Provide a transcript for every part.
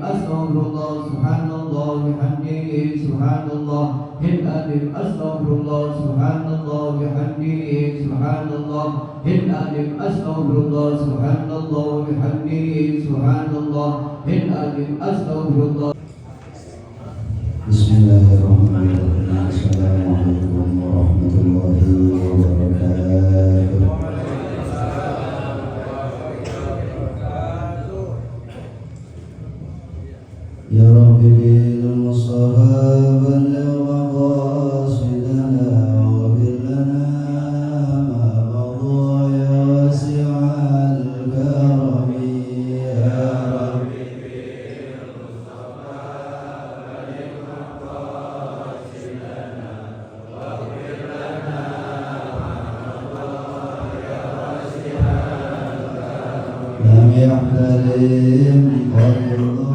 Astaghfirullah subhanallah bihamdihi subhanallah hin alif astaghfirullah subhanallah bihamdihi subhanallah hin alif astaghfirullah subhanallah bihamdihi subhanallah hin alif astaghfirullah. Bismillahirrahmanirrahim. Assalamualaikum warahmatullahi wabarakatuh. Ya Rabbi bil Mustafa balligh maqasidana wa bil lana ma madha ya wasi'al karami. Ya Rabbi bil Mustafa balligh maqasidana wa bil lana ma madha ya wasi'al karami. Lam yahtalim qalbuna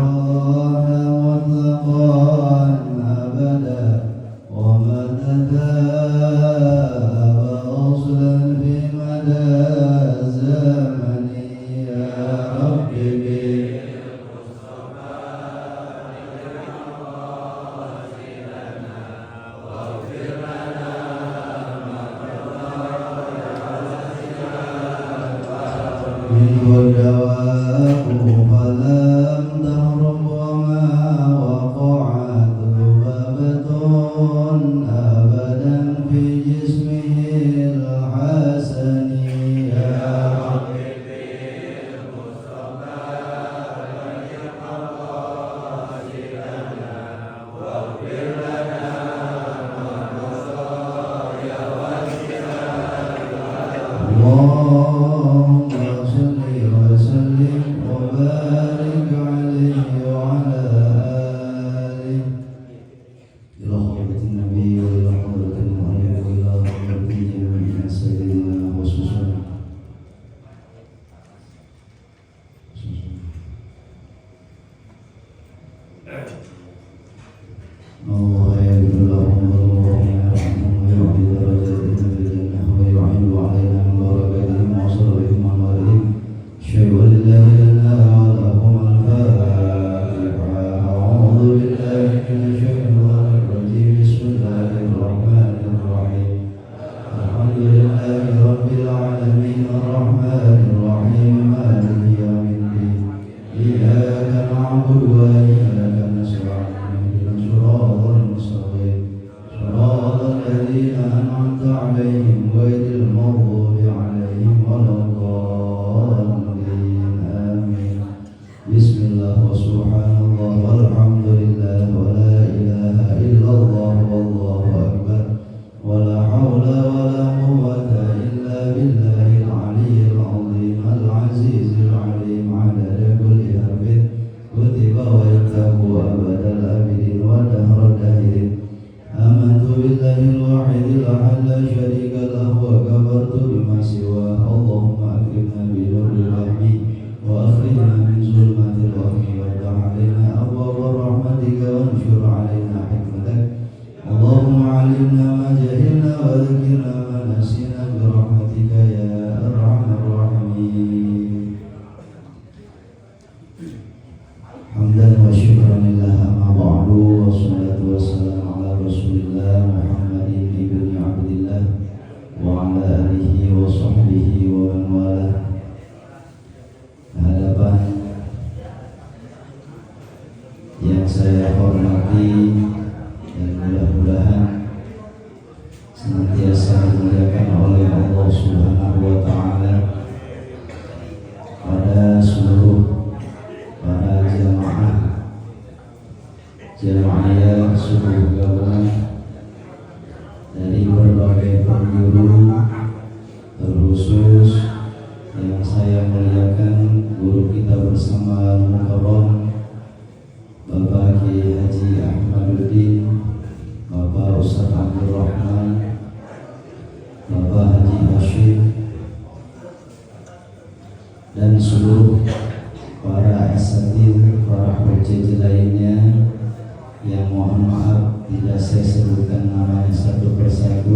mohon maaf tidak saya sebutkan namanya satu persatu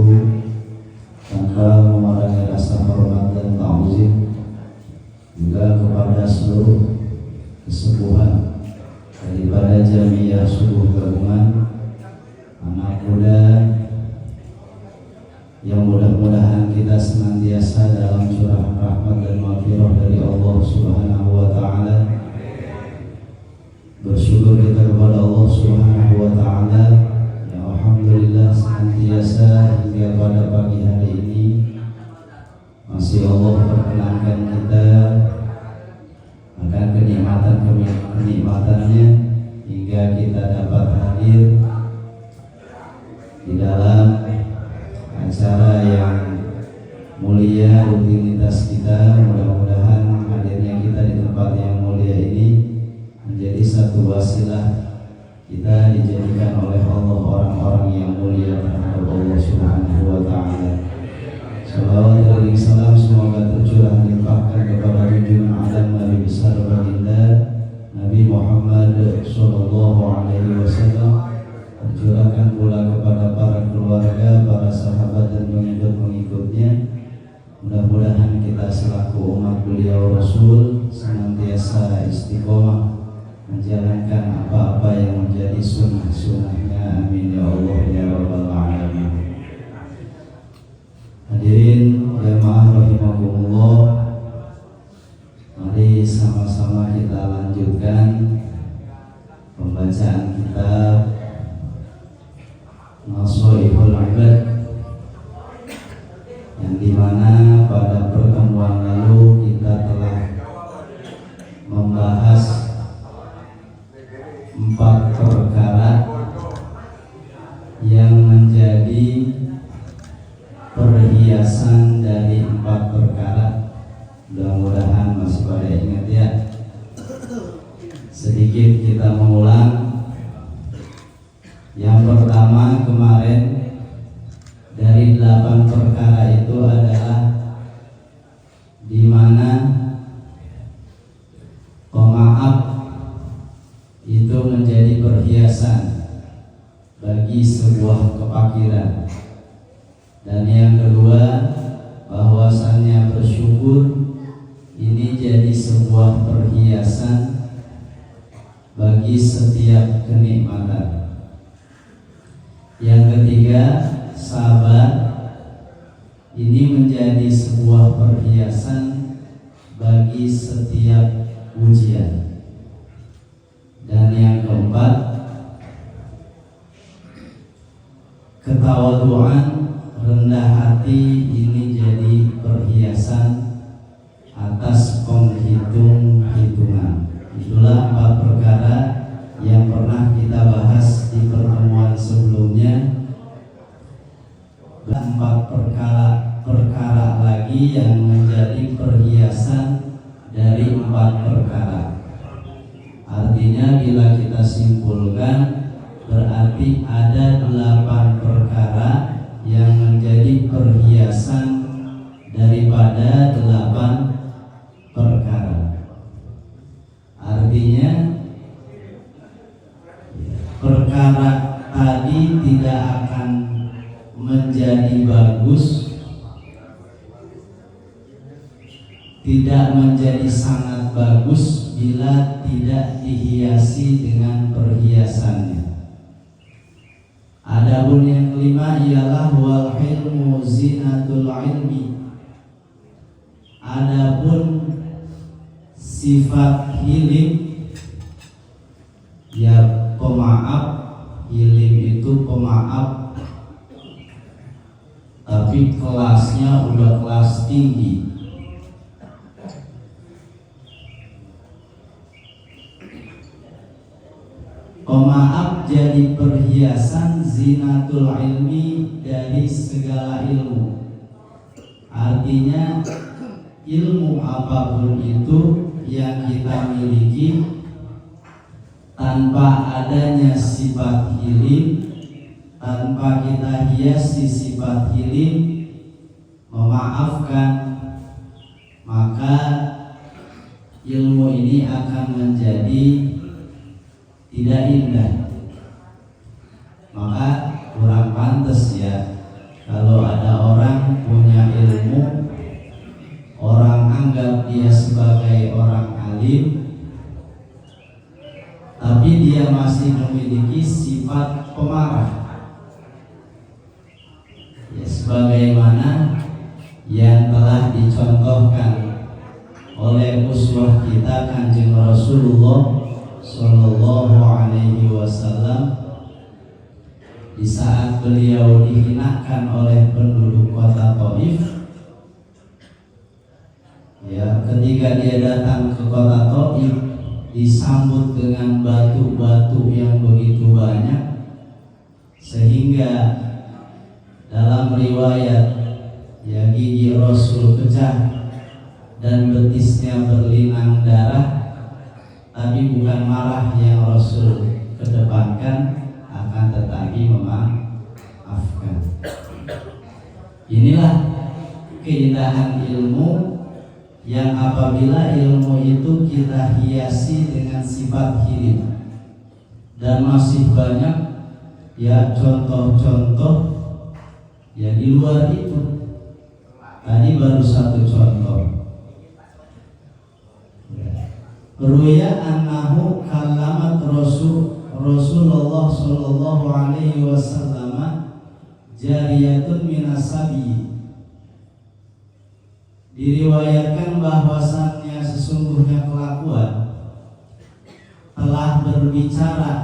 tanpa mengurangi rasa hormat dan ta'zim juga kepada seluruh kesepuhan daripada jamiah subuh gabungan anak muda yang mudah-mudahan kita senantiasa dalam curahan rahmat dan maghfirah dari Allah Subhanahu wa taala. Bersyukur kita kepada Allah Subhanahu wa taala yang alhamdulillah senantiasa hingga pada pagi hari ini masih Allah perkenankan kita akan kenikmatannya hingga kita dapat hadir di dalam acara yang mulia rutinitas kita. Mudah-mudahan hadirnya kita di tempat yang mulia ini menjadi satu wasilah kita dijadikan oleh Allah orang-orang yang mulia terhadap Allah Subhanahu wa taala. Salawat dan salam semoga tercurah limpahkan kepada junjungan alam Nabi besar baginda Nabi Muhammad sallallahu alaihi wasallam, tercurahkan pula kepada para keluarga, para sahabat dan pengikut-pengikutnya. Mudah-mudahan kita selaku umat beliau Rasul senantiasa istiqomah menjalankan apa-apa yang menjadi sunnah-sunnahnya. Amin ya Allah ya Rabbal Alamin. Hadirin jamaah rahimakumullah, mari sama-sama kita lanjutkan pembacaan kitab Nasoihul Ibad yang dimana pada pertemuan lalu kita telah membahas 4 perkara yang menjadi perhiasan dari 4 perkara. Mudah-mudahan masih pada ingat ya. Sedikit kita mengulang. Yang pertama kemarin dari 8 perkara itu adalah di mana pemaaf itu menjadi perhiasan bagi sebuah kefakiran. Dan yang kedua, bahwasannya bersyukur ini jadi sebuah perhiasan bagi setiap kenikmatan. Yang ketiga, sabar ini menjadi sebuah perhiasan bagi setiap ujian. Dan yang keempat, ketawaduan, rendah hati ini jadi perhiasan atas penghitung-hitungan. Itulah 4 perkara yang pernah kita bahas di pertemuan sebelumnya. 4 perkara lagi yang menjadi perhiasan dari 4 perkara. Artinya bila kita simpulkan berarti ada 8 perkara yang menjadi perhiasan daripada 8 perkara. Artinya perkara tadi tidak akan menjadi bagus, tidak menjadi sangat bagus bila tidak dihiasi dengan perhiasannya. Adapun yang kelima ialah wal ilmu zinatul ilmi. Adapun sifat hilim, ya pemaaf, hilim itu pemaaf tapi kelasnya udah kelas tinggi. Pemaaf jadi perhiasan zinatul ilmi dari segala ilmu. Artinya ilmu apapun itu yang kita miliki tanpa adanya sifat hilim, tanpa kita hiasi sifat hilim, memaafkan, maka ilmu ini akan menjadi tidak indah. males ya kalau ada orang punya ilmu, orang anggap dia sebagai orang alim, tapi dia masih memiliki sifat pemarah. Ya, sebagaimana yang telah dicontohkan oleh uswah kita Kanjeng Rasulullah Sallallahu Alaihi Wasallam di saat beliau dihinakan oleh penduduk kota Taif. Ya, ketika dia datang ke kota Taif, disambut dengan batu-batu yang begitu banyak, sehingga dalam riwayat ya gigi Rasul pecah dan betisnya berlinang darah, tapi bukan marah yang Rasul kedepankan, akan tetapi memaafkan. Inilah keindahan ilmu, yang apabila ilmu itu kita hiasi dengan sifat hidup. Dan masih banyak ya contoh-contoh ya di luar itu. Tadi baru satu contoh. Ruya annahu kalamat Rasulullah sallallahu alaihi wasallam jariyatun minasabi. Diriwayatkan bahwasannya sesungguhnya kelakuan telah berbicara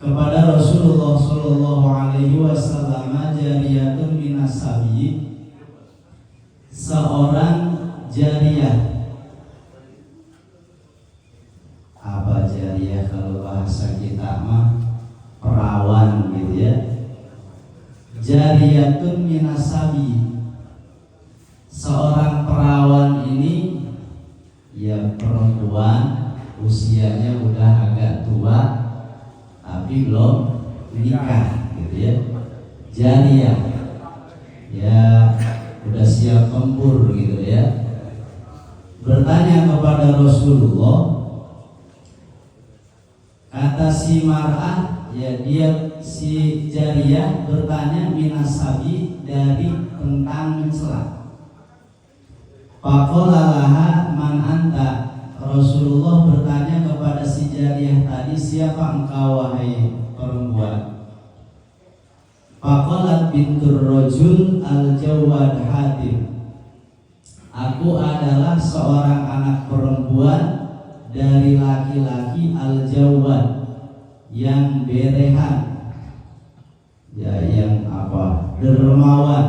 kepada Rasulullah sallallahu alaihi wasallam jariyatun minasabi, seorang jariyah. Apa jariyah kalau bahasa kita mah perawan gitu ya. Jariyatun minasabi, seorang perawan ini ya perempuan, usianya udah agak tua tapi belum menikah gitu ya. Jariyah ya udah siap tempur gitu ya. Bertanya kepada Rasulullah, kata si mar'ah ya, dia si jariyah bertanya minasabi, dari tentang mencela. Faqala laha man anta, Rasulullah bertanya kepada si jariyah tadi, siapa engkau wahai perempuan? Faqalat bintur rajul al-jawad hatim, aku adalah seorang anak perempuan dari laki-laki al-jawad yang berehan, ya yang apa, dermawan,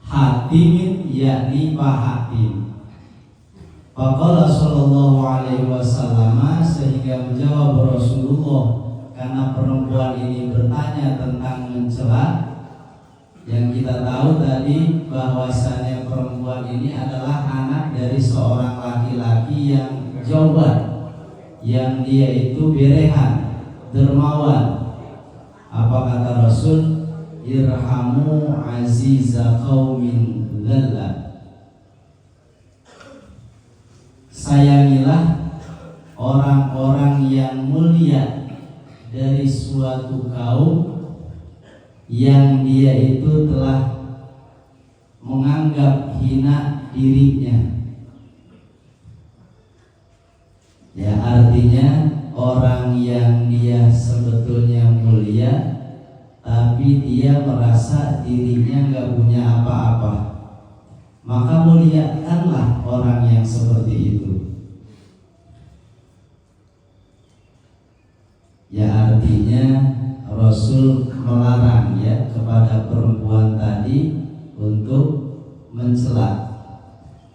hatimin yakni Pak Hatim. Faqala sallallahu alaihi wasallam, sehingga menjawab Rasulullah karena perempuan ini bertanya tentang mencela. Yang kita tahu tadi bahwasannya perempuan ini adalah anak dari seorang laki-laki yang jawab, yang dia itu berehan, dermawan. Apa kata Rasul? Irhamu aziza qaumin dzalla, sayangilah orang-orang yang mulia dari suatu kaum yang dia itu telah menganggap hina dirinya. Ya, artinya orang yang dia sebetulnya mulia tapi dia merasa dirinya nggak punya apa-apa, maka muliakanlah orang yang seperti itu. Ya, artinya Rasul melarang ya kepada perempuan tadi untuk mencela,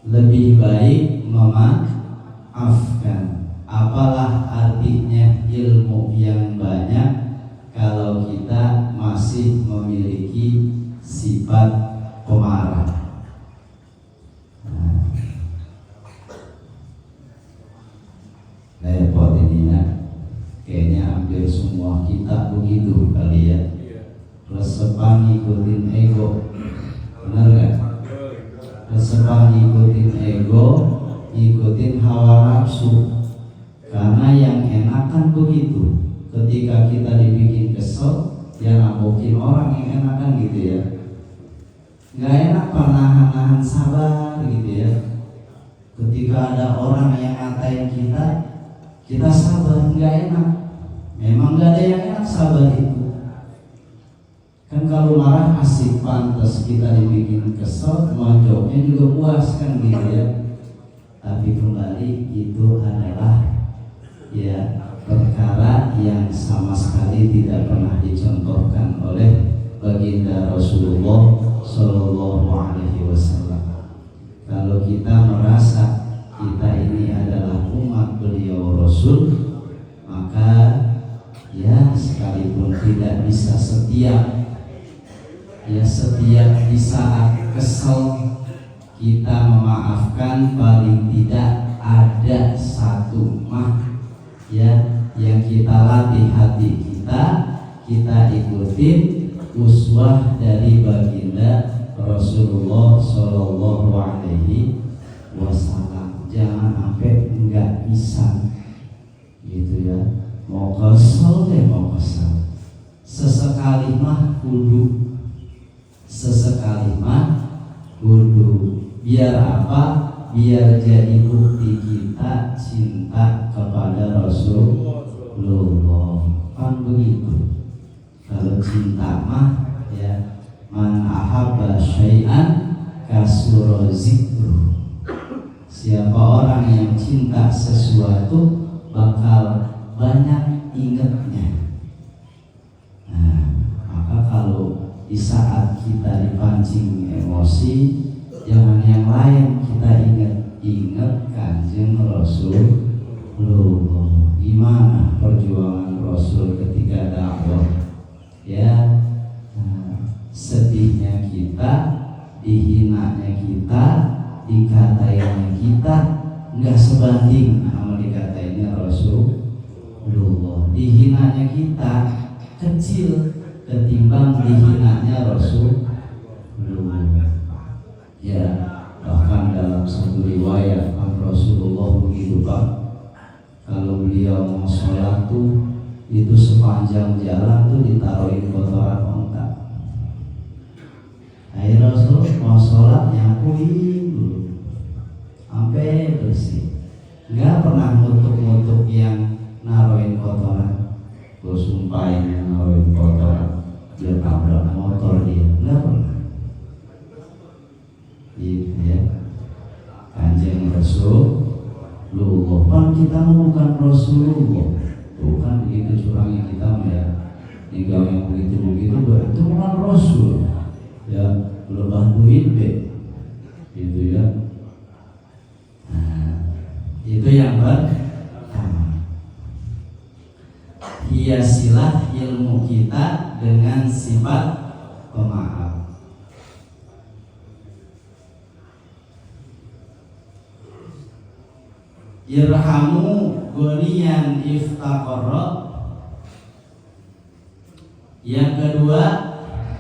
lebih baik memaafkan. Apalah artinya ilmu yang banyak kalau kita masih memiliki sifat pemarah. Repot ini ya. Kayaknya hampir semua kita begitu kali ya. Resepan ngikutin ego, benar gak? Resepan ngikutin ego, ngikutin hawa nafsu. Karena yang enak kan begitu. Ketika kita dibikin kesel, gitu ya. Nggak enak nahan sabar gitu ya. Ketika ada orang yang ngatain kita sabar, nggak enak. Memang nggak ada yang enak sabar itu. Kan kalau marah asik, pantas kita dibikin kesel, mau jawabnya juga puas kan gitu ya. Tapi kembali itu adalah ya perkara yang sama sekali tidak pernah dicontohkan oleh baginda Rasulullah Shallallahu Alaihi Wasallam. Kalau kita merasa kita ini adalah umat beliau Rasul, maka ya sekalipun tidak bisa setiap di saat kesel kita memaafkan, paling tidak ada satu ya yang kita latih hati kita ikutin uswah dari baginda Rasulullah Shallallahu Alaihi Wasallam. Jangan sampai enggak bisa gitu ya. Mau kesel sesekali mah kudu biar apa? Biar jadi bukti kita cinta kepada Rasulullah. Kan begitu. Kalau cinta mah ya, man ahabba syai'an kasura zikru. Siapa orang yang cinta sesuatu bakal banyak ingatnya. Nah, maka kalau di saat kita dipancing emosi, jangan yang lain, kita ingat Kanjeng Rasulullah. Gimana perjuangan Rasul ketika dakwah? Ya, sedihnya kita, dihinanya kita, dikatainya kita, nggak sebanding sama dikatainya Rasulullah. Dihinanya kita kecil ketimbang dihinanya Rasulullah. Ya, bahkan dalam satu riwayat Rasulullah begitu Pak, kalau beliau mau sholat tuh itu sepanjang jalan tuh ditaruhin kotoran onta. Akhirnya Rasul mau sholat nyapuin dulu sampai bersih. Nggak pernah ngutuk yang naruhin kotoran. Gue sumpahin naruhin kotoran, dia tabrak motor dia, nggak pernah. Gitu ya. Kanjeng Rasulullah, kan kita bukan Rasulullah, bukan begitu curangnya kita ya. Tinggal yang begitu itu bukan Rasul ya, lebah duit gitu ya. Nah, itu yang pertama. Hiasilah ilmu kita dengan sifat pemaaf. Irhamu goniyan iftaqarra. Yang kedua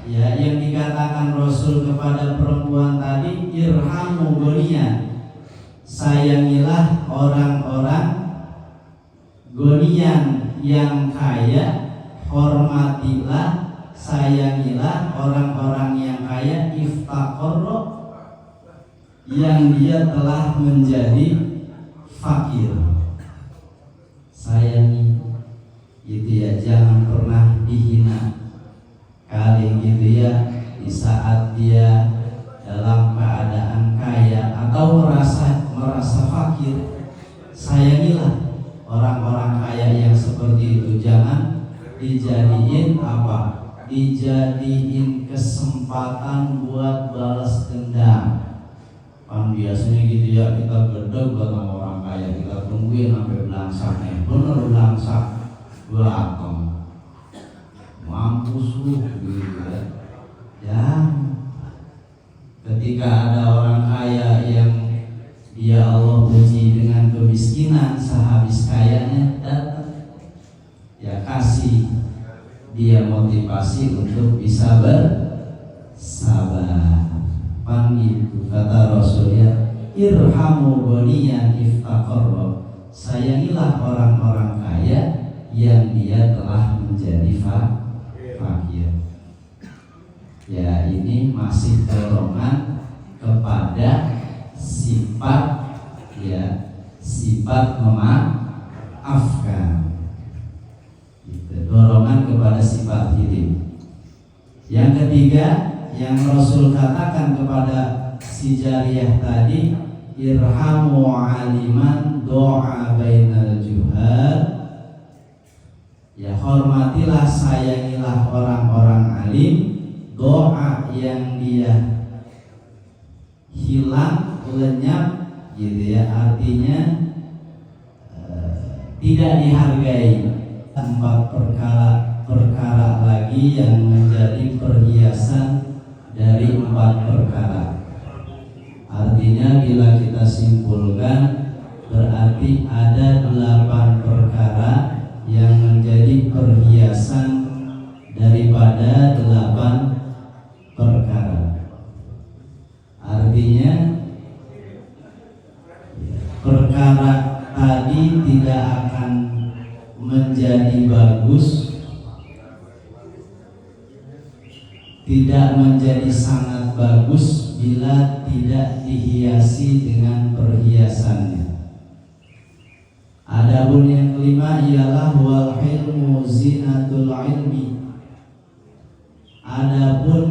ya, yang dikatakan Rasul kepada perempuan tadi, irhamu goniyan, sayangilah orang-orang, goniyan yang kaya, hormatilah, sayangilah orang-orang yang kaya, iftaqarra, yang dia telah menjadi fakir. Sayangi gitu ya, jangan pernah dihina kali gitu ya. Di saat dia dalam keadaan kaya atau merasa fakir, sayangilah orang-orang kaya yang seperti itu. Jangan dijadiin apa? Dijadiin kesempatan buat balas dendam. Kan biasanya gitu ya, kita gedeg sama orang kaya, kita tungguin sampai belangsaknya, bener belangsak belakang, mampus lu gitu ya. Ya, ketika ada orang kaya yang dia Allah uji dengan kemiskinan, sehabis kayanya datang, ya kasih dia motivasi untuk bisa bersabar. Panggil, kata Rasul ya, irhamu ghaniyan iftaqarra, sayangilah orang-orang kaya yang dia telah menjadi fakir. Ya, ini masih dorongan kepada sifat sifat memaafkan, gitu. Dorongan kepada sifat hilim. Yang ketiga yang Rasul katakan kepada si jariyah tadi, irhamu aliman doa bainal juhal, ya hormatilah, sayangilah orang-orang alim, doa yang dia hilang, lenyap, gitu ya, artinya tidak dihargai. Empat perkara lagi yang menjadi perhiasan dari empat perkara. Artinya bila kita simpulkan, berarti ada 8 perkara yang menjadi perhiasan daripada 8 perkara. Artinya perkara tadi tidak akan menjadi bagus, tidak menjadi sangat bagus bila tidak dihiasi dengan perhiasannya. Adapun yang kelima ialah wal ilmu zinatul ilmi. Adapun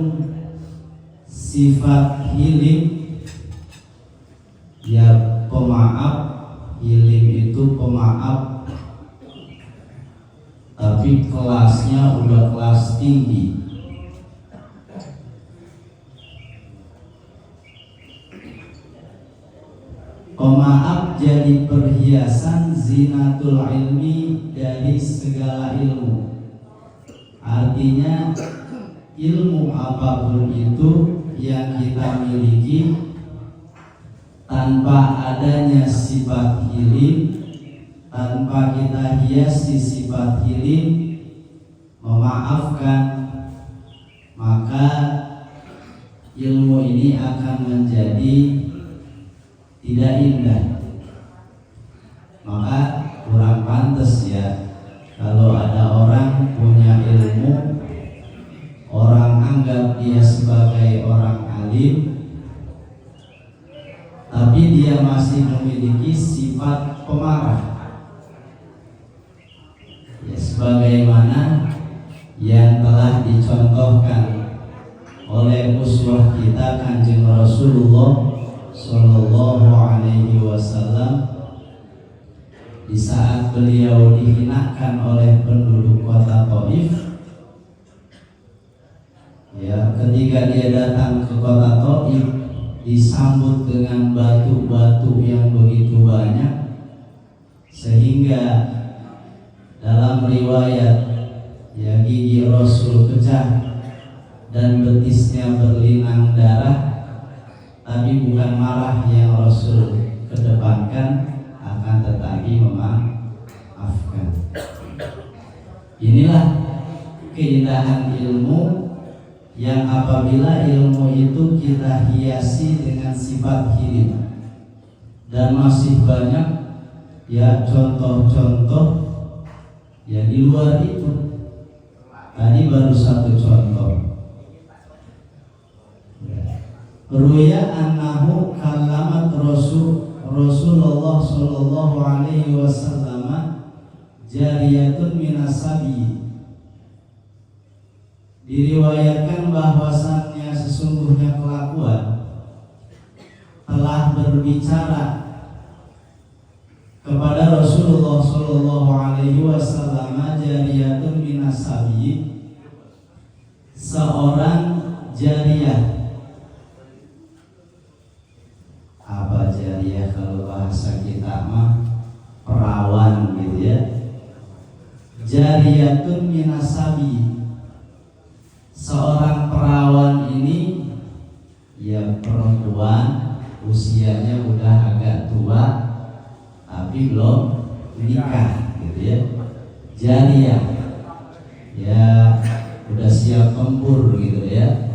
sifat hilim, ya pemaaf, hilim itu pemaaf tapi kelasnya udah kelas tinggi. Pemaaf jadi perhiasan zinatul ilmi, dari segala ilmu. Artinya ilmu apapun itu yang kita miliki, tanpa adanya sifat hilim, tanpa kita hiasi sifat hilim, memaafkan, maka ilmu ini akan menjadi tidak indah. Maka kurang pantas ya kalau ada orang punya ilmu, orang anggap dia sebagai orang alim, tapi dia masih memiliki sifat pemarah. Ya, sebagaimana yang telah dicontohkan oleh uswah kita Kanjeng Rasulullah Sallallahu Alaihi Wasallam di saat beliau dihinakan oleh penduduk kota Taif. Ya, ketika dia datang ke kota Taif, disambut dengan batu-batu yang begitu banyak, sehingga dalam riwayat ya gigi Rasul pecah dan betisnya berlinang darah, tapi bukan marah yang Rasul kedepankan, akan tetapi memaafkan. Inilah keindahan ilmu, yang apabila ilmu itu kita hiasi dengan sifat hilim. Dan masih banyak ya contoh-contoh ya di luar itu. Tadi baru satu contoh. Ruya annahu kalamat Rasulullah sallallahu alaihi wasallam jariyatun minasabi. Diriwayatkan bahwasannya sesungguhnya kelakuan telah berbicara kepada Rasulullah sallallahu alaihi wasallam jariyatun minasabi, seorang jariyah. Apa jariyah kalau bahasa kita mah perawan gitu ya. Jariyatun minasabi, seorang perawan ini ya perempuan, usianya udah agak tua tapi belum nikah gitu ya. Jariyah ya udah siap tempur gitu ya.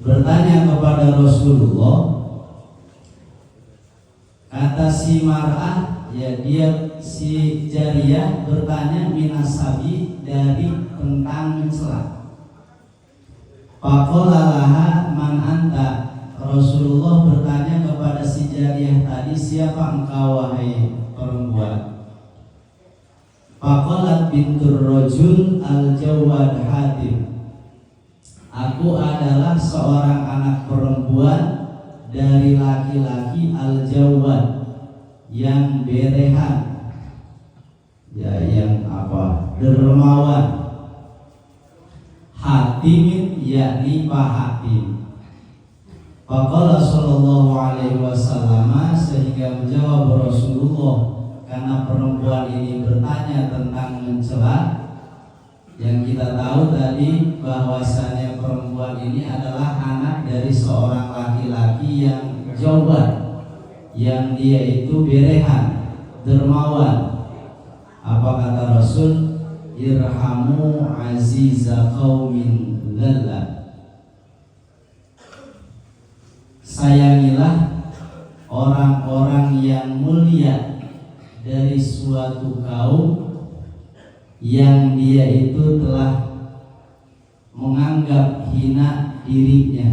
Bertanya kepada Rasulullah. Kata si mar'ah, ya dia si jariyah bertanya minasabi, dari tentang mencela. Faqala laha man anta. Rasulullah bertanya kepada si jariyah tadi, siapa engkau wahai perempuan? Faqalat bintur rajul al-Jawad Hatim. Aku adalah seorang anak perempuan dari laki-laki al-Jawad yang berehan, ya, yang apa? Dermawan. Hatimin, yakni Pak Hatim. Faqala sallallahu alaihi wasallam, sehingga menjawab Rasulullah, karena perempuan ini bertanya tentang mencela. Yang kita tahu tadi bahwasanya perempuan ini adalah anak dari seorang laki-laki yang jawab, yang dia itu berehan, dermawan. Apa kata Rasul? Irhamu aziza qaumin dzalla. Sayangilah orang-orang yang mulia dari suatu kaum yang dia itu telah menganggap hina dirinya.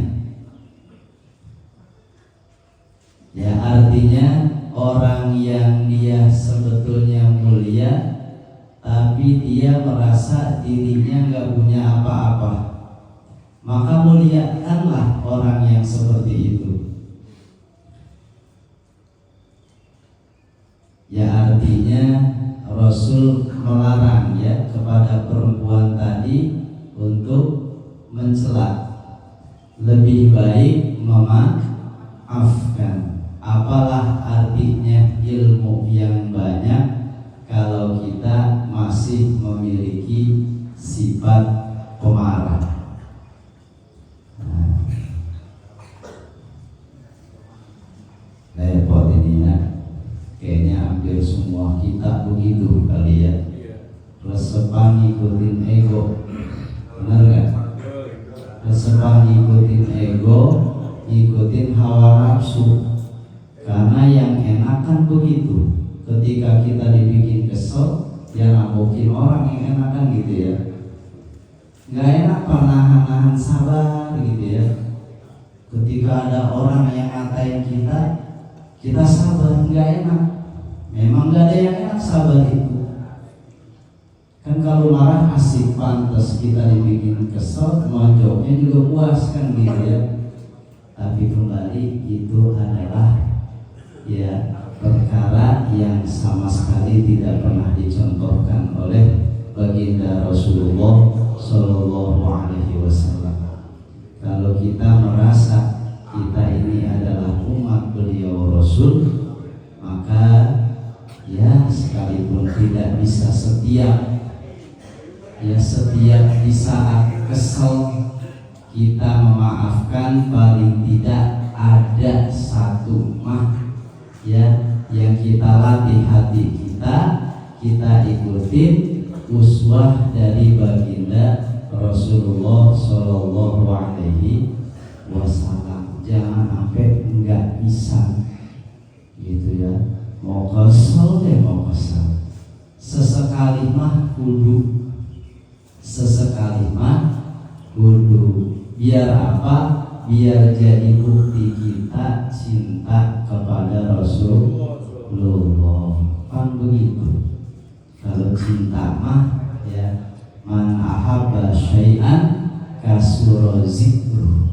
Ya, artinya orang yang dia sebetulnya mulia, tapi dia merasa dirinya nggak punya apa-apa, maka muliakanlah orang yang seperti itu. Ya, artinya Rasul melarang ya kepada perempuan tadi untuk mencela. Lebih baik memaafkan. Apalah artinya ilmu yang banyak kalau kita masih memiliki sifat pemarah. Repot ini ya. Kayaknya hampir semua kita begitu kali ya. Resepan ngikutin ego, benar gak? Resepan ngikutin ego, ngikutin hawa nafsu. Karena yang enak kan begitu. Ketika kita dibikin kesel, ya nabokin orang yang enakan gitu ya. Gak enak nahan sabar gitu ya. Ketika ada orang yang ngatain kita sabar, gak enak. Memang gak ada yang enak sabar itu. Kan kalau marah asik, pantas kita dibikin kesel, mau jawabnya juga puas kan gitu ya. Tapi kembali itu adalah ya perkara yang sama sekali tidak pernah dicontohkan oleh baginda Rasulullah Shallallahu Alaihi Wasallam. Kalau kita merasa kita ini adalah umat beliau Rasul, maka ya sekalipun tidak bisa setiap di saat kesel kita memaafkan, paling tidak ada satu ya yang kita latih hati kita ikutin uswah dari baginda Rasulullah Shallallahu Alaihi Wasallam. Jangan sampai enggak bisa gitu ya. Mau kesel deh, mau kesel. Sesekali mah kudu. Biar apa? Biar jadi bukti kita cinta kepada Rasulullah. Kan begitu. Kalau cinta mah ya, man ahabba syai'an kasura zikru.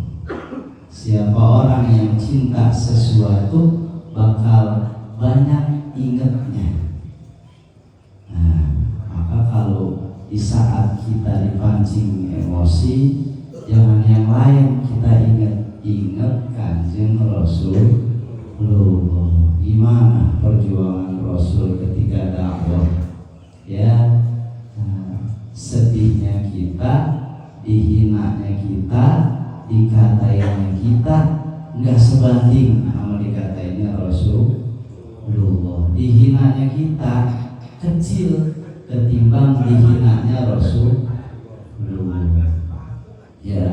Siapa orang yang cinta sesuatu bakal banyak ingatnya. Nah, maka kalau di saat kita dipancing emosi, jangan yang lain, kita ingat Kanjeng Rasulullah. Gimana perjuangan Rasul ketika dakwah? Ya, sedihnya kita, dihinanya kita, dikatainya kita, nggak sebanding sama dikatainya Rasulullah. Dihinanya kita kecil ketimbang dihinanya Rasulullah. Ya,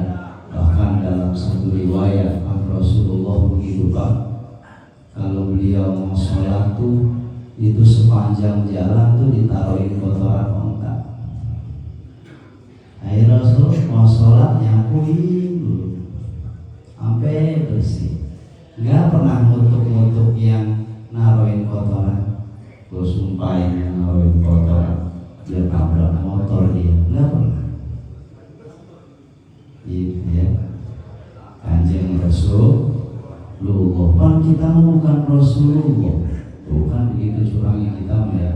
bahkan dalam satu riwayat Rasulullah begitu Pak, kalau beliau mau sholat tuh itu sepanjang jalan tuh ditaruhin kotoran onta. Akhirnya Rasul mau sholat nyapuin bersih. Nggak pernah ngutuk-ngutuk yang naruhin kotoran. Gue sumpahin naruhin kotoran, dia tabrak motor dia. Nggak pernah. Gitu ya. Kanjeng Rasulullah. Kan kita bukan Rasulullah. Bukan begitu curangnya kita ya.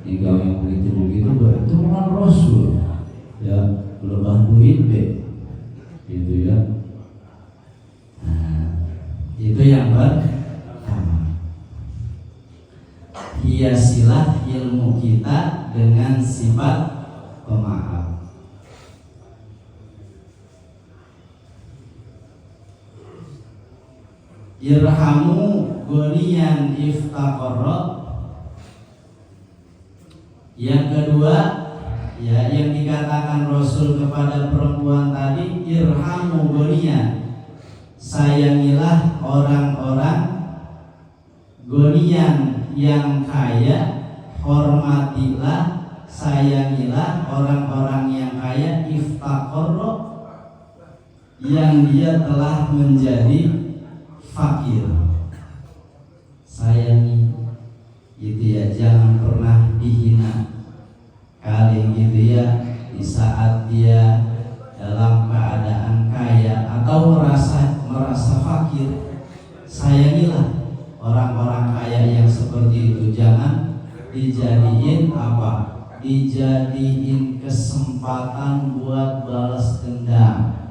Tinggal yang begitu-begitu itu bukan Rasul. Ya, lebah duit be. Gitu ya. Nah, itu yang pertama. Hiasilah ilmu kita dengan sifat pemaaf. Irhamu goniyan iftaqarra. Yang kedua, ya, yang dikatakan Rasul kepada perempuan tadi, irhamu goniyan, sayangilah orang-orang goniyan yang kaya, hormatilah, sayangilah orang-orang yang kaya, iftaqarra, yang dia telah menjadi fakir. Sayangi gitu ya, jangan pernah dihina. Kali gitu ya, di saat dia dalam keadaan kaya atau merasa fakir, sayangilah orang-orang kaya yang seperti itu. Jangan dijadiin apa? Dijadiin kesempatan buat balas dendam.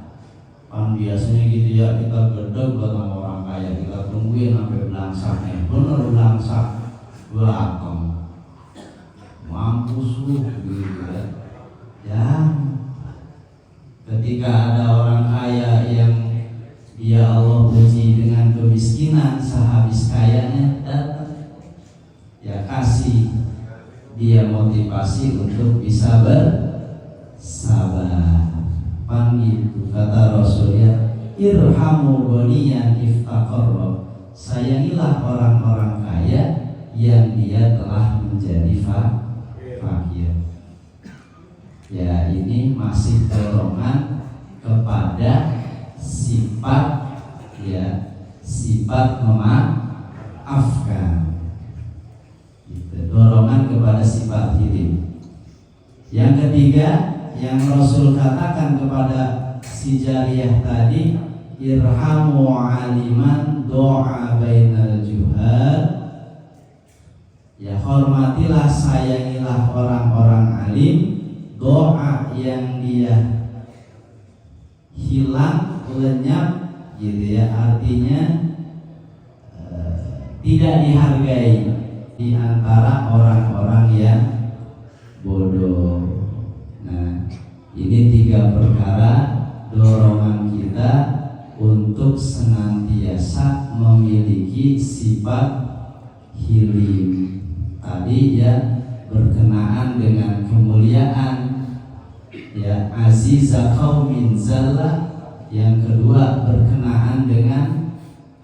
Kan biasanya gitu ya, kita gedeg buat sama orang kaya, kita tungguin sampai belangsaknya. Bener belangsak, belakang mampus lu gitu ya. Ya, ketika ada orang kaya yang ya Allah uji dengan kemiskinan, sehabis kayanya datang, ya kasih dia motivasi untuk bisa bersabar. Panggil, kata Rasulnya, irhamu goniyan iftaqarra, sayangilah orang-orang kaya yang dia telah menjadi fakir. Ya, ini masih dorongan kepada sifat, ya, sifat memaafkan. Gitu. Dorongan kepada sifat hilim. Yang ketiga, yang Rasul katakan kepada si jariyah tadi, irhamu aliman doa bainal juhal. Ya, hormatilah, sayangilah orang-orang alim, doa yang dia hilang, lenyap gitu ya, artinya tidak dihargai di antara orang-orang yang bodoh. Nah, ini 3 perkara dorongan kita untuk senantiasa memiliki sifat hilim. Tadi ya, berkenaan dengan kemuliaan, ya, aziza qaumin zalla. Yang kedua, berkenaan dengan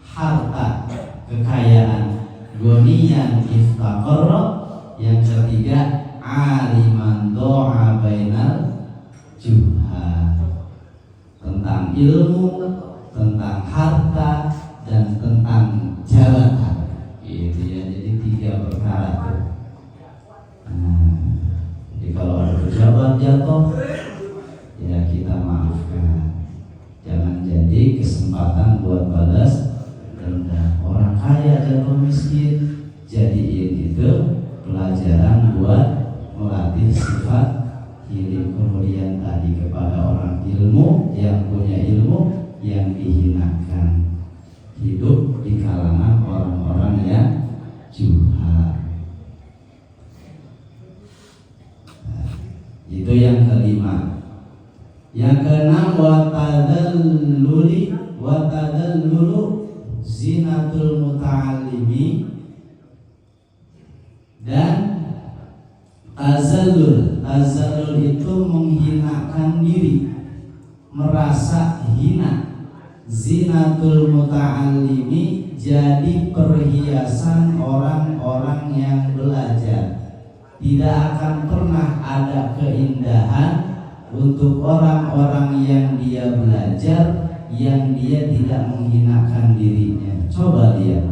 harta, kekayaan, goniyan iftaqarra. Yang ketiga, aliman doa bainal juhal, tentang ilmu, tentang harta, dan tentang jabatan. Gitu ya, jadi 3 perkara itu. Nah, jadi kalau ada pejabat jatuh, ya kita maafkan. Jangan jadi kesempatan buat balas dendam. Orang kaya jatuh miskin, jadiin itu pelajaran buat melatih sifat hilim. Kemudian tadi kepada orang ilmu, yang punya ilmu, yang dihinakan, hidup di kalangan orang-orang yang juhal. Nah, itu yang kelima. Yang keenam, watadallulu zinatul muta'allimi. Dan tazallul itu menghinakan diri, merasa hina. Zinatul muta'allimi, jadi perhiasan orang-orang yang belajar. Tidak akan pernah ada keindahan untuk orang-orang yang dia belajar yang dia tidak menghinakan dirinya. Coba lihat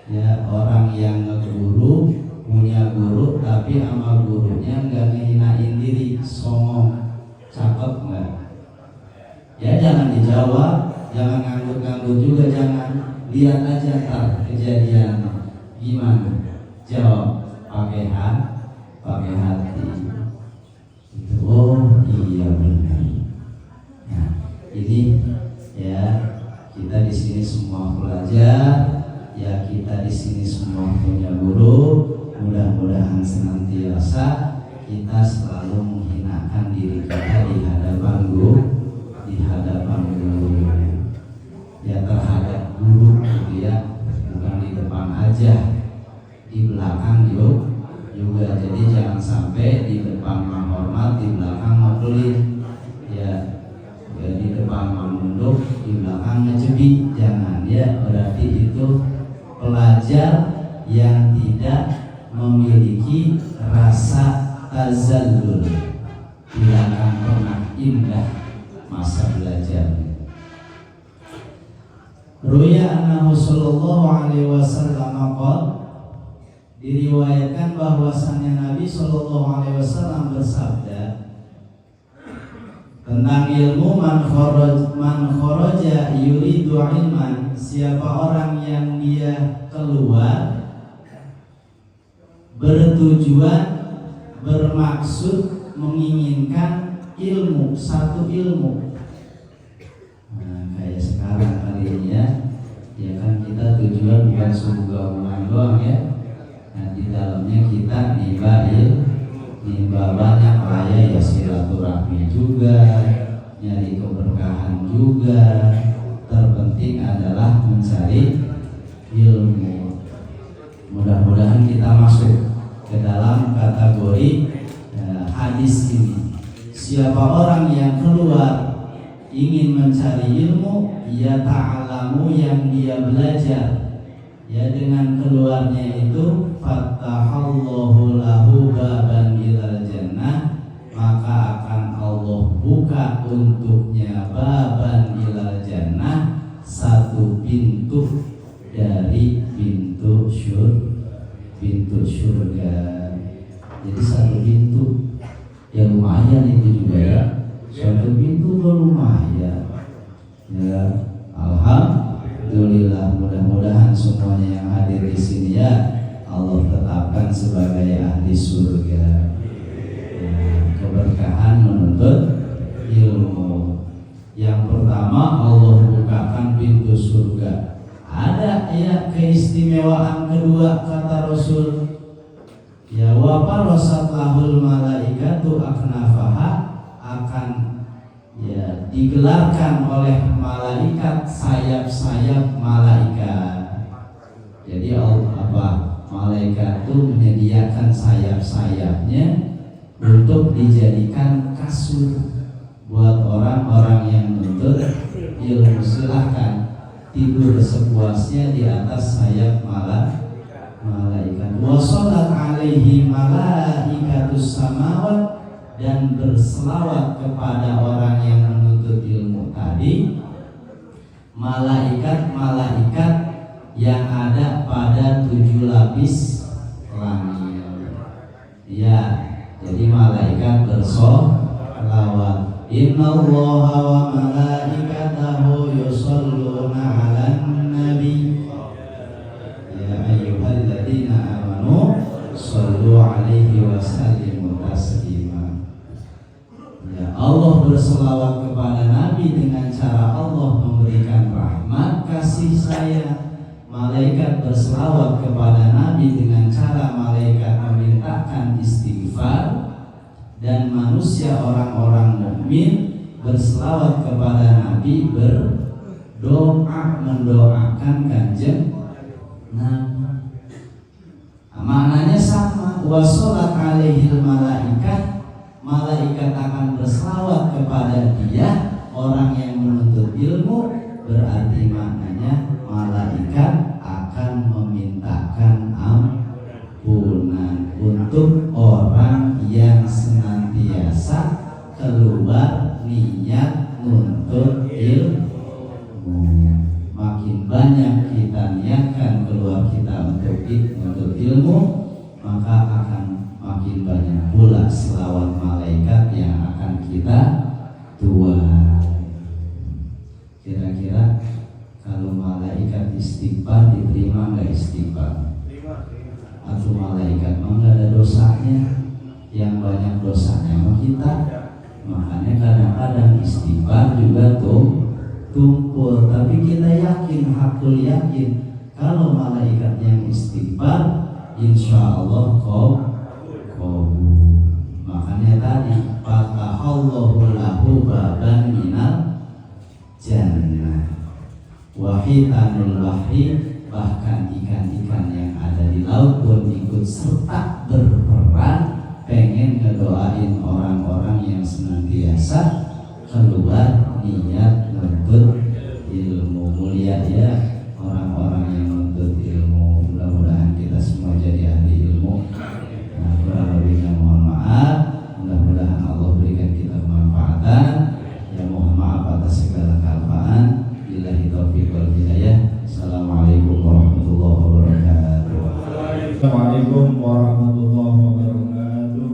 ya, orang yang ngeguru, punya guru tapi sama gurunya nggak ngehinain diri, songong, cakep nggak? Ya jangan dijawab, jangan nganggut-nganggut juga, jangan, lihat aja ntar kejadian gimana. Jawab pakai hati. Itu, oh iya benar. Nah ini ya, kita di sini semua pelajar. Ya kita di sini semua punya guru. Mudah-mudahan senantiasa kita selalu menghinakan diri kita di hadapan guru, ya terhadap guru gitu ya, bukan di depan aja, di belakang juga. Jadi jangan sampai di depan menghormat, di belakang ngobrolin ya, di depan menunduk, di belakang ngejebik, jangan ya. Berarti itu pelajar yang tidak memiliki rasa tazallul, tidak akan pernah indah masa belajarnya. Ruya annahu sallallahu alaihi wasallam qala, diriwayatkan bahwasannya Nabi sallallahu alaihi wasallam bersabda tentang ilmu, man kharaja yuridu ilman, siapa orang yang dia keluar bertujuan, bermaksud menginginkan ilmu, satu ilmu. Nah, kayak sekarang kali ini ya kan kita tujuan bukan surga ulang doang ya. Nah di dalamnya kita nimba banyak raya ya, silaturahmi juga, nyari keberkahan juga. Terpenting adalah mencari ilmu. Mudah-mudahan kita masuk ke dalam kategori hadis ini. Siapa orang yang keluar ingin mencari ilmu, ya ta'alamu, yang dia belajar, ya dengan keluarnya itu fatahallahu lahu baban ilal jannah, maka akan Allah buka untuknya baban ilal jannah, satu pintu dari pintu surga. Jadi satu pintu ya lumayan itu juga ya, satu pintu lumayan ya. Alhamdulillah, mudah-mudahan semuanya yang hadir di sini ya Allah tetapkan sebagai ahli surga. Keberkahan menuntut ilmu. Yang pertama, Allah bukakan pintu surga. Ada ya keistimewaan kedua, kata Rasul, ya wa farasat lahul malaikatu aknafaha, akan ya digelarkan oleh malaikat sayap-sayap malaikat. Jadi malaikat itu menyediakan sayap-sayapnya untuk dijadikan kasur buat orang-orang yang menuntut ilmu. Silahkan tidur sepuasnya di atas sayap malaikat. Wa sholat alaihi malaikatus samawat, dan berselawat kepada orang yang menuntut ilmu tadi malaikat-malaikat yang ada pada 7 lapis langit. Ya, jadi malaikat bersolawat. Innallaha wa malaikatahu yusholluna 'alan nabi ya ayyuhalladzina amanu shollu 'alaihi wa sallimu taslima. Ya, Allah berselawat kepada Nabi dengan cara Allah memberikan rahmat kasih sayang. Malaikat berselawat kepada Nabi dengan cara malaikat memintakan istighfar, dan manusia orang-orang mukmin berselawat kepada Nabi, berdoa mendoakan kanjeng Nabi. Maknanya sama. Wa sholat alaihil malaikat, malaikat akan berselawat kepada dia, orang yang menuntut ilmu, berarti maknanya malaikat akan memintakan ampunan untuk orang yang senantiasa keluar niat untuk menuntut ilmu. Makin banyak kita niatkan keluar kita untuk menuntut ilmu, maka akan makin banyak pula selawat malaikat yang akan kita tuai. Kira-kira kalau malaikat istighfar diterima nggak istighfar? Atau malaikat mah nggak ada dosanya? Yang banyak dosanya mah kita. Makanya kadang-kadang istighfar juga tumpul. Tapi kita yakin, hakul yakin, kalau malaikat yang istighfar, insya Allah qabul. Makanya tadi fatahallahu lahu baban minal jannah wa hitanul wahyi, bahkan ikan-ikan yang ada di laut pun ikut serta berperan pengen ngedoain orang-orang yang senantiasa keluar niat menuntut ilmu. Mulia ya orang-orang yang menuntut ilmu. Mudah-mudahan kita semua jadi ahli ilmu. Nah, kurang lebihnya mohon maaf. Mudah-mudahan Allah berikan kita kemanfaatan. Ya mohon maaf atas segala kelupaan. Billahi taufiq wal hidayah. Assalamualaikum warahmatullahi wabarakatuh. Assalamualaikum warahmatullahi wabarakatuh.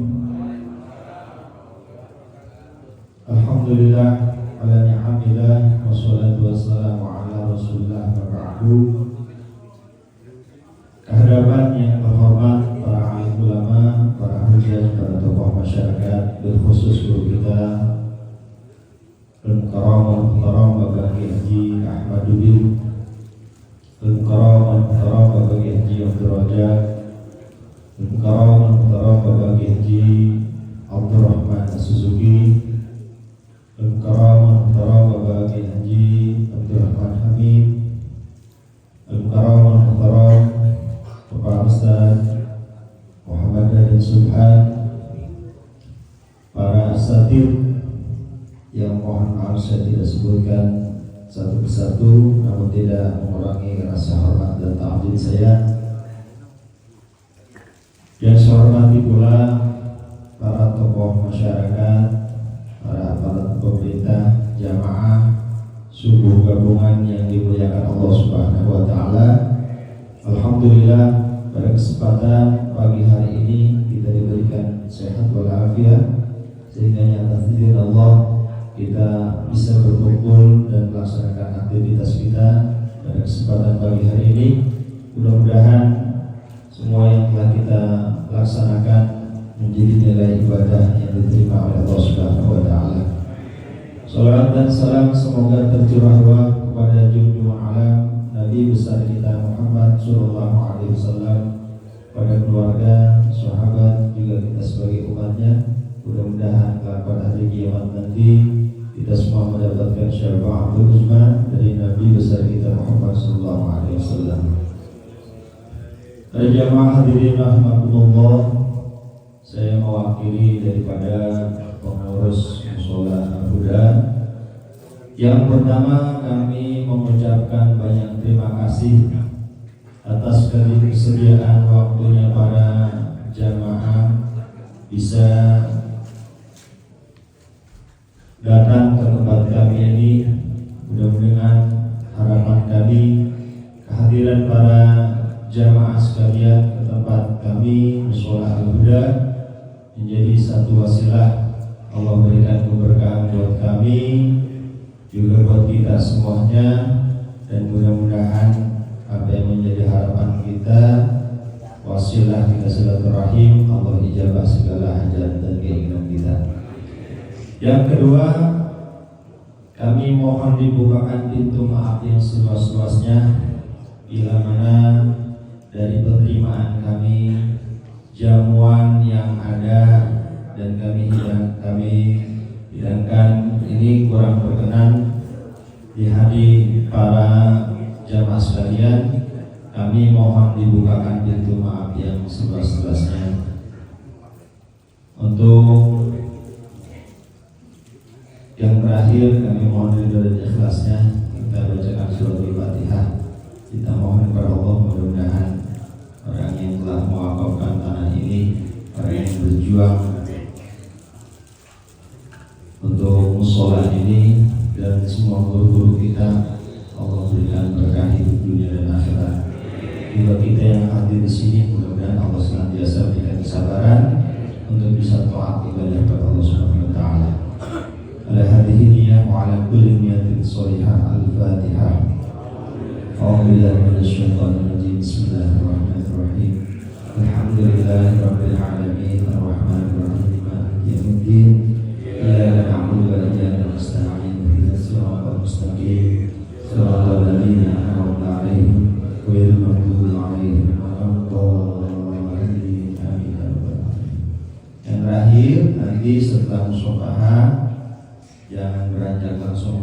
Alhamdulillah ala ni'amillah wassalatu wassalamu ala rasulillah wa ba'du. Kehadapan yang terhormat para alim ulama, para hujjah, para tokoh masyarakat, berkhusus guru kita Al-Mukarram Bapak Haji Ahmaduddin, Al-Mukarram Bapak Haji Abdul Rajak, Al-Mukarram Bapak Haji Abdul Rahman Suzuki, Al-Mukarram Bapak Haji Abdul Rahman Hamid, Al-Mukarram Bapak Ustaz Muhammad Adil Subhan, para asatid yang mohon maaf saya tidak sebutkan satu persatu, namun tidak mengurangi rasa hormat dan ta'zim saya. Yang saya hormati pula para tokoh masyarakat, para aparat pemerintah, jamaah, subuh gabungan yang dimuliakan Allah Subhanahu wa Ta'ala. Alhamdulillah, pada kesempatan pagi hari ini kita diberikan sehat walafiat, sehingga atas izin Allah kita bisa berkumpul dan melaksanakan aktivitas kita pada kesempatan pagi hari ini. Mudah-mudahan semua yang telah kita laksanakan menjadi nilai ibadah yang diterima oleh Allah Subhanahu wa Ta'ala. Salawat dan salam semoga tercurah kepada junjungan alam Nabi besar kita Muhammad sallallahu alaihi wasallam, pada keluarga, sahabat, juga kita sebagai umatnya. Mudah-mudahan pada hari kiamat nanti kita semua mendapatkan syafaatul uzma dari Nabi besar kita Muhammad sallallahu alaihi wasallam. Para jamaah hadirin rahimakumullah, saya mewakili daripada pengurus mushola Al-Huda. Yang pertama, kami mengucapkan banyak terima kasih atas kesediaan waktunya para jamaah bisa datang ke tempat kami ini. Mudah-mudahan harapan kami kehadiran para jamaah sekalian ke tempat kami mushola Al-Huda menjadi satu wasilah Allah berikan keberkahan buat kami, juga buat kita semuanya, dan mudah-mudahan apa yang menjadi harapan kita, wasilah kita silaturahim, Allah ijabah segala hajat dan keinginan kita. Yang kedua, kami mohon dibukakan pintu maaf yang seluas-luasnya bila mana dari penerimaan kami, jamuan yang ada dan kami hilangkan ini kurang berkenan di hati para jamaah sekalian. Kami mohon dibukakan pintu maaf yang seluas-luasnya. Untuk yang terakhir, kami mohon ridho dan ikhlasnya kita bacakan surat Al-Fatihah. Kita mohon kepada Allah, mudah-mudahan orang yang telah mewakafkan tanah ini, orang yang berjuang untuk mushola ini dan semua guru-guru kita Allah berikan berkah hidup dunia dan akhirat. Juga kita yang hadir di sini mudah-mudahan Allah senantiasa berikan kesabaran untuk bisa taat ibadah kepada Allah Subhanahu wa taala. Ala hadhihi niyyah wa ala kulli niyatin shalihah. Al-Fatihah. A'udzu billahi minasy syaithanir rajim. Bismillahirrahmanirrahim. Alhamdulillahirabbil alamin arrahmanir rahim maliki yaumiddin. Iyyaka na'budu wa iyyaka nasta'in. Ihdinas siratal mustaqim. Shiratal ladzina an'amta 'alaihim ghairil maghdubi 'alaihim waladdallin. Amin. Yang terakhir, nanti setelah musyafahah jangan beranjak langsung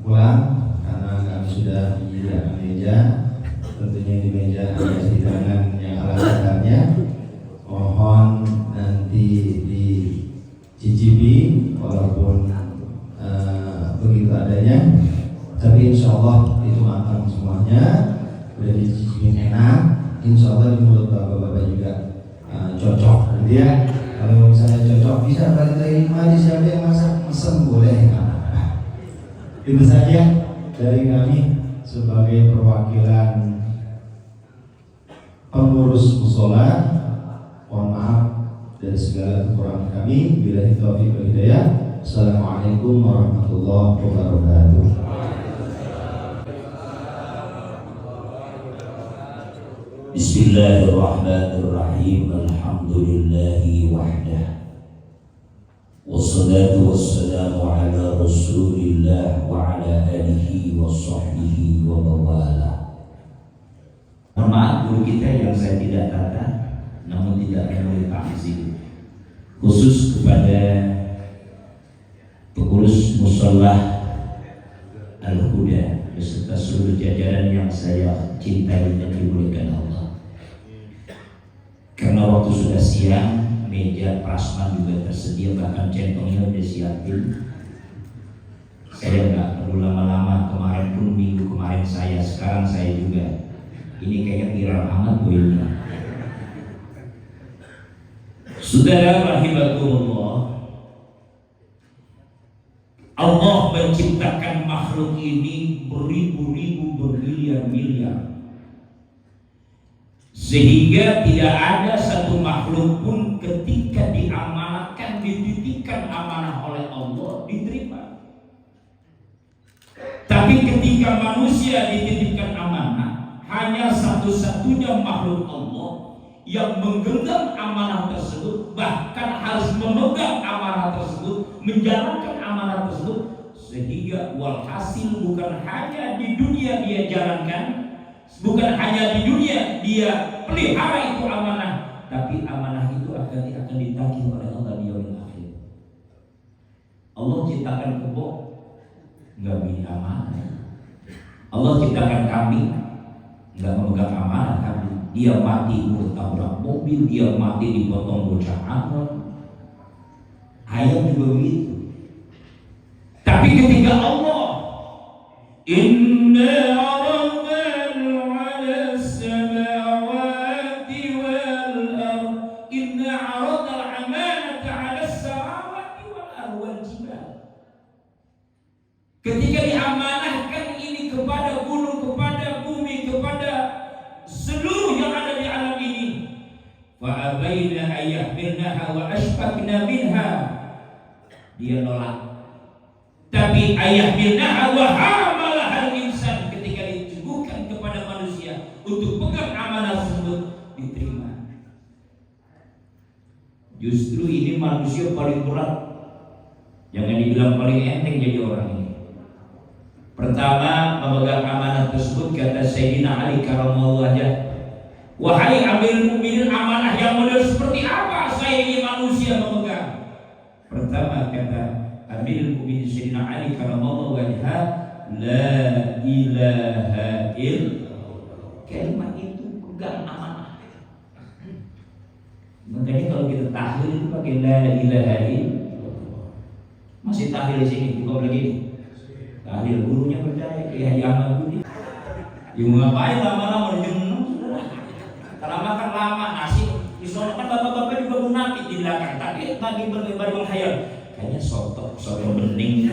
pulang karena kami sudah menyediakan meja. Tentunya di meja ada hidangan yang ala kadarnya. Mohon nanti dicicipi walaupun begitu adanya. Tapi insya Allah itu matang semuanya, udah dicicipin enak. Insya Allah di mulut bapak-bapak juga cocok. Nanti ya, kalau misalnya cocok bisa balik lagi kemari, siapa yang masak mesen boleh. Itu saja dari kami sebagai perwakilan pengurus mushola. Mohon maaf dari segala kekurangan kami. Billahi taufiq wal hidayah. Assalamualaikum warahmatullahi wabarakatuh. Bismillahirrahmanirrahim. Alhamdulillahi wahdah. Wassalatu wassalamu ala Rasulillah wa ala alihi wa sahbihi wa mawala. Mohon maaf guru kita yang saya tidak kata, namun tidak menulis takzim. Khusus kepada pengurus mushola Al-Huda beserta seluruh jajaran yang saya cintai dan dimuliakan Allah. Karena waktu sudah siang, meja prasman juga tersedia, bahkan centongnya sudah siapin. Saya nggak perlu lama-lama, kemarin pun minggu kemarin saya, sekarang saya juga. Ini kayaknya viral amat poinnya. Saudara rahimakumullah, Allah menciptakan makhluk ini beribu-ribu, bermiliar-miliar, sehingga tidak ada satu makhluk pun ketika diamanahkan, dititipkan amanah oleh Allah diterima. Tapi ketika manusia dititipkan amanah, hanya satu-satunya makhluk Allah yang menggenggam amanah tersebut, bahkan harus memegang amanah tersebut, menjalankan amanah tersebut, sehingga walhasil bukan hanya di dunia dia jalankan, bukan hanya di dunia dia pelihara itu amanah, tapi amanah itu akan ditagih oleh Allah di yaumil akhir. Allah ciptakan kebo, nggak milih amanah. Allah ciptakan kambing, nggak memegang amanah kambing. Dia mati bertabrak mobil, dia mati dipotong bocah Amon. Ayat juga begitu. Tapi ketika Allah inna aradna 'ala as-samawati wal ard inna aradna al-amanata 'ala as-samawati wal ard wal jibal. Ketika diamanahkan ini kepada gunung, kepada bumi, kepada seluruh yang ada di alam ini, fa abaina ayyahmilnaha wa ashfaqna minha, dia nolak. Tapi ayyahmilnaha wa hamalaha al-insan, ketika ditujukan kepada manusia untuk pegang amanah tersebut, diterima. Justru ini manusia paling berat, jangan dibilang paling enteng jadi orang ini. Pertama, memegang amanah tersebut, kata Sayyidina Ali karramallahu wajhah, wahai Amirul Mukminin, amanah yang model seperti apa saya ini manusia memegang? Pertama kata Amirul Mukminin Sayyidina Ali karramallahu wajhah, la ilaha illallah. Kalimat itu pegang amanah. Makanya kalau kita tahlil itu pakai la ilaha illallah. Masih tahlil di sini, buka begini. Tahlil gurunya percaya, kayak Ahmad Budi. Ya mau ngapain lama-lama jenuh sudah. Kalau makan lama nasi, misalnya kan bapak-bapak juga munafik di belakang, tapi bagi berlebar menghayal. Kayaknya soto bening.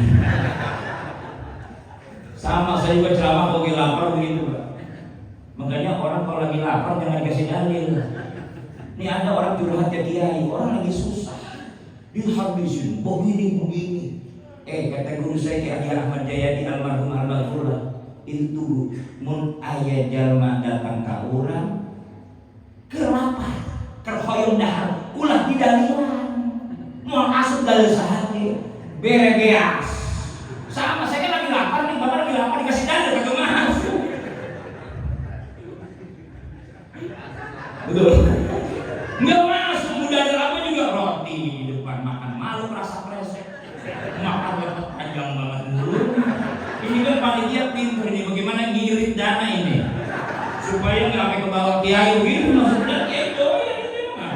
saya juga ceramah kalau lagi lapar begitu Pak. Makanya orang kalau lagi lapar jangan dikasih dalil. Ini ada orang curhat ke kiai, orang lagi susah, dihabisin begini. Kata guru saya Kiai Ahmad Jayadi almarhum almarhumah, itu mun aya jalma datang ka urang kenapa kerhoyong dahar ulah didalilan mau asup dalil sahati beregeas sama saya kan lagi lapar nih bapak lagi lapar dikasih dalil kagak masuk betul nggak masuk mudah apa juga roti di depan makan malu rasa kresek makan dapat panjang banget dulu ini kan panitia pintar ini bagaimana ngirit dana ini supaya nggak sampai ke bawah kiai begitu maksudnya kiai doyan itu mah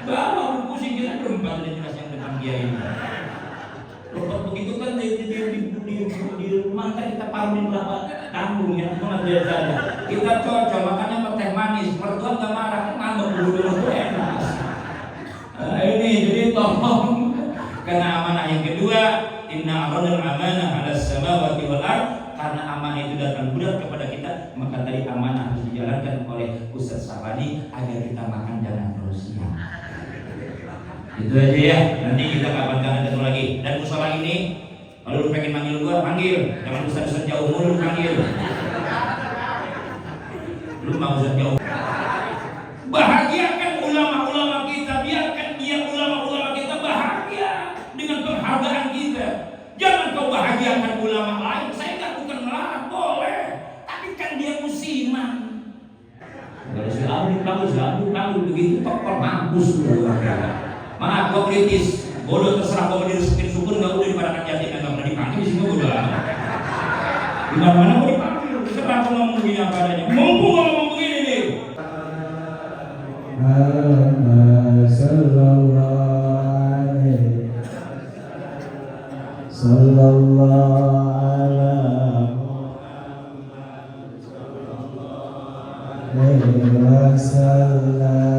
bawa pusing kita berempat udah jelas yang depan kiai ini lepas begitu kan di rumah kan kita paruin berapa tanggung ya nggak biasa kita cocok makannya sama teh manis mertua nggak marah kan ngambek dulu tuh enak ini jadi tolong karena amanah yang kedua inna aradul amanah 'ala samawati wal ard karena amanah itu datang bulat kepada kita maka tadi amanah harus dijalankan oleh Ustaz Safani agar kita makan jangan terus siang. Itu aja ya. Nanti kita kapan-kapan ketemu lagi. Dan musola ini kalau lu pengen manggil gua panggil, jangan Ustaz jauh mulu panggil. Lu mau Ustaz jauh. Bahagiakan ulama-ulama kita, biarkan dia ulama-ulama kita bahagia dengan penghargaan kita. Jangan kau bahagiakan ulama lain. Saya nggak bukan melarang, boleh. Tapi kan dia musiman. Kalau si Abdi panggil begitu tokor mampus dulu. Maaf, kau kritis. Bodoh terserah kau diresekin syukur nggak udah di Parakan Jatim nggak pernah dipanggil di sini bodoh. Di mana-mana mau dipanggil. Sekarang kau ngomong begini apa adanya. Mumpung ngomong begini nih. Sallallahu alaihi wasallam